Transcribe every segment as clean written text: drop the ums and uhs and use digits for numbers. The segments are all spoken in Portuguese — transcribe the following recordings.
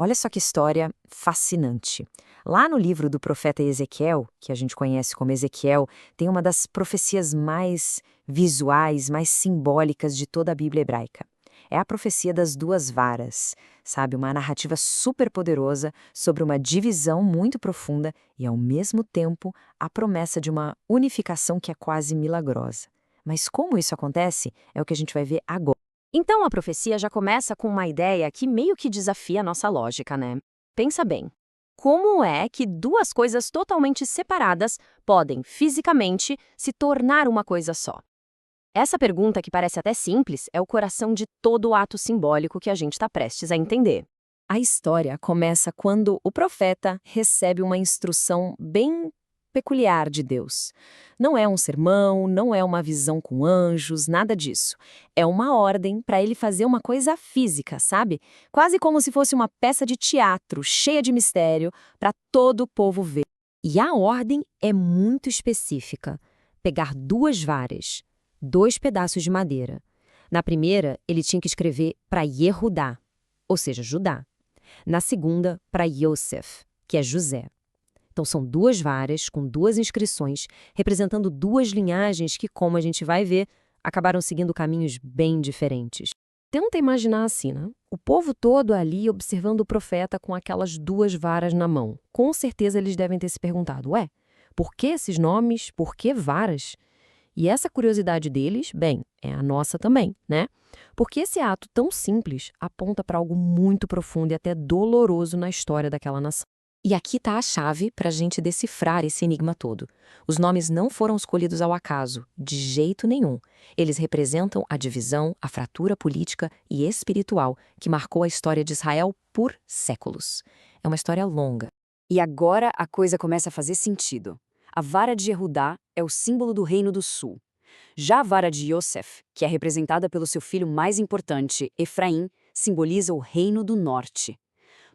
Olha só que história fascinante. Lá no livro do profeta Ezequiel, que a gente conhece como Ezequiel, tem uma das profecias mais visuais, mais simbólicas de toda a Bíblia hebraica. É a profecia das duas varas, sabe? Uma narrativa super poderosa sobre uma divisão muito profunda e, ao mesmo tempo, a promessa de uma unificação que é quase milagrosa. Mas como isso acontece é o que a gente vai ver agora. Então a profecia já começa com uma ideia que meio que desafia a nossa lógica, né? Pensa bem. Como é que duas coisas totalmente separadas podem, fisicamente, se tornar uma coisa só? Essa pergunta, que parece até simples, é o coração de todo o ato simbólico que a gente está prestes a entender. A história começa quando o profeta recebe uma instrução bem peculiar de Deus. Não é um sermão, não é uma visão com anjos, nada disso. É uma ordem para ele fazer uma coisa física, sabe? Quase como se fosse uma peça de teatro cheia de mistério para todo o povo ver. E a ordem é muito específica. Pegar duas varas, dois pedaços de madeira. Na primeira, ele tinha que escrever para Yehudá, ou seja, Judá. Na segunda, para Yosef, que é José. Então são duas varas com duas inscrições, representando duas linhagens que, como a gente vai ver, acabaram seguindo caminhos bem diferentes. Tenta imaginar assim, né? O povo todo ali observando o profeta com aquelas duas varas na mão. Com certeza eles devem ter se perguntado, ué, por que esses nomes? Por que varas? E essa curiosidade deles, bem, é a nossa também, né? Porque esse ato tão simples aponta para algo muito profundo e até doloroso na história daquela nação. E aqui está a chave para a gente decifrar esse enigma todo. Os nomes não foram escolhidos ao acaso, de jeito nenhum. Eles representam a divisão, a fratura política e espiritual que marcou a história de Israel por séculos. É uma história longa. E agora a coisa começa a fazer sentido. A vara de Yehudá é o símbolo do Reino do Sul. Já a vara de Yosef, que é representada pelo seu filho mais importante, Efraim, simboliza o Reino do Norte.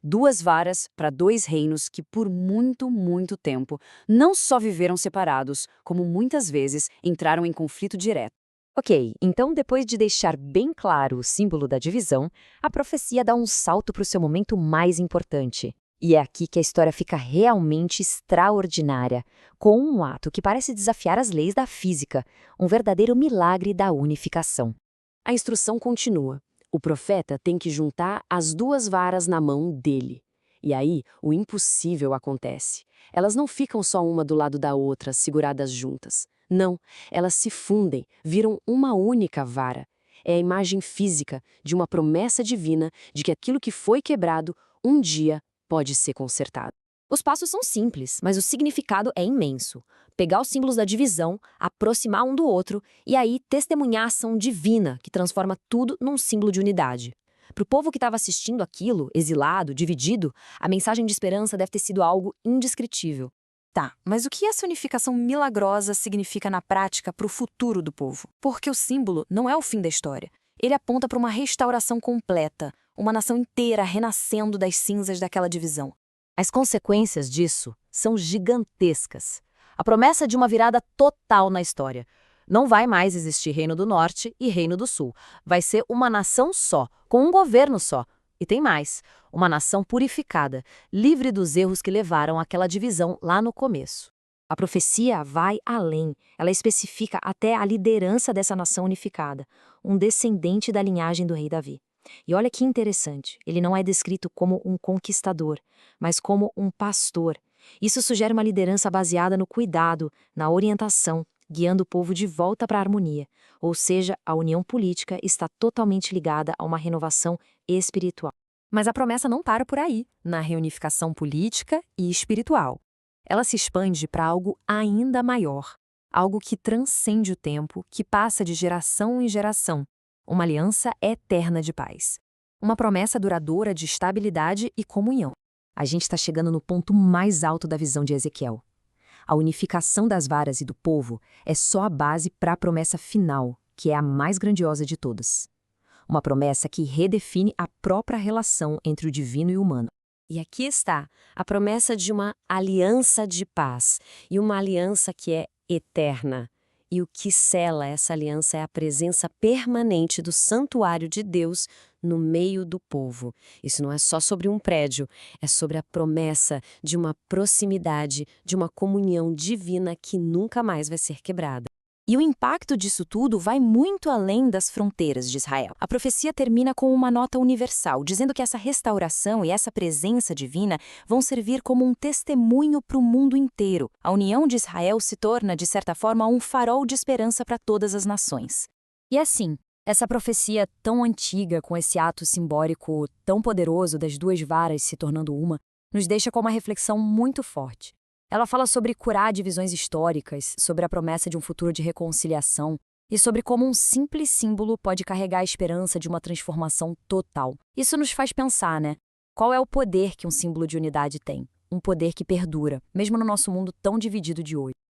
Duas varas para dois reinos que por muito, muito tempo não só viveram separados, como muitas vezes entraram em conflito direto. Ok, então depois de deixar bem claro o símbolo da divisão, a profecia dá um salto para o seu momento mais importante. E é aqui que a história fica realmente extraordinária, com um ato que parece desafiar as leis da física, um verdadeiro milagre da unificação. A instrução continua. O profeta tem que juntar as duas varas na mão dele. E aí, o impossível acontece. Elas não ficam só uma do lado da outra, seguradas juntas. Não, elas se fundem, viram uma única vara. É a imagem física de uma promessa divina de que aquilo que foi quebrado, um dia pode ser consertado. Os passos são simples, mas o significado é imenso. Pegar os símbolos da divisão, aproximar um do outro e aí testemunhar a ação divina que transforma tudo num símbolo de unidade. Para o povo que estava assistindo aquilo, exilado, dividido, a mensagem de esperança deve ter sido algo indescritível. Tá, mas o que essa unificação milagrosa significa na prática para o futuro do povo? Porque o símbolo não é o fim da história. Ele aponta para uma restauração completa, uma nação inteira renascendo das cinzas daquela divisão. As consequências disso são gigantescas. A promessa de uma virada total na história. Não vai mais existir Reino do Norte e Reino do Sul. Vai ser uma nação só, com um governo só. E tem mais, uma nação purificada, livre dos erros que levaram àquela divisão lá no começo. A profecia vai além. Ela especifica até a liderança dessa nação unificada, um descendente da linhagem do rei Davi. E olha que interessante, ele não é descrito como um conquistador, mas como um pastor. Isso sugere uma liderança baseada no cuidado, na orientação, guiando o povo de volta para a harmonia. Ou seja, a união política está totalmente ligada a uma renovação espiritual. Mas a promessa não para por aí, na reunificação política e espiritual. Ela se expande para algo ainda maior, algo que transcende o tempo, que passa de geração em geração. Uma aliança eterna de paz. Uma promessa duradoura de estabilidade e comunhão. A gente está chegando no ponto mais alto da visão de Ezequiel. A unificação das varas e do povo é só a base para a promessa final, que é a mais grandiosa de todas. Uma promessa que redefine a própria relação entre o divino e o humano. E aqui está a promessa de uma aliança de paz, e uma aliança que é eterna. E o que sela essa aliança é a presença permanente do santuário de Deus no meio do povo. Isso não é só sobre um prédio, é sobre a promessa de uma proximidade, de uma comunhão divina que nunca mais vai ser quebrada. E o impacto disso tudo vai muito além das fronteiras de Israel. A profecia termina com uma nota universal, dizendo que essa restauração e essa presença divina vão servir como um testemunho para o mundo inteiro. A união de Israel se torna, de certa forma, um farol de esperança para todas as nações. E assim, essa profecia tão antiga, com esse ato simbólico tão poderoso das duas varas se tornando uma, nos deixa com uma reflexão muito forte. Ela fala sobre curar divisões históricas, sobre a promessa de um futuro de reconciliação e sobre como um simples símbolo pode carregar a esperança de uma transformação total. Isso nos faz pensar, né? Qual é o poder que um símbolo de unidade tem? Um poder que perdura, mesmo no nosso mundo tão dividido de hoje.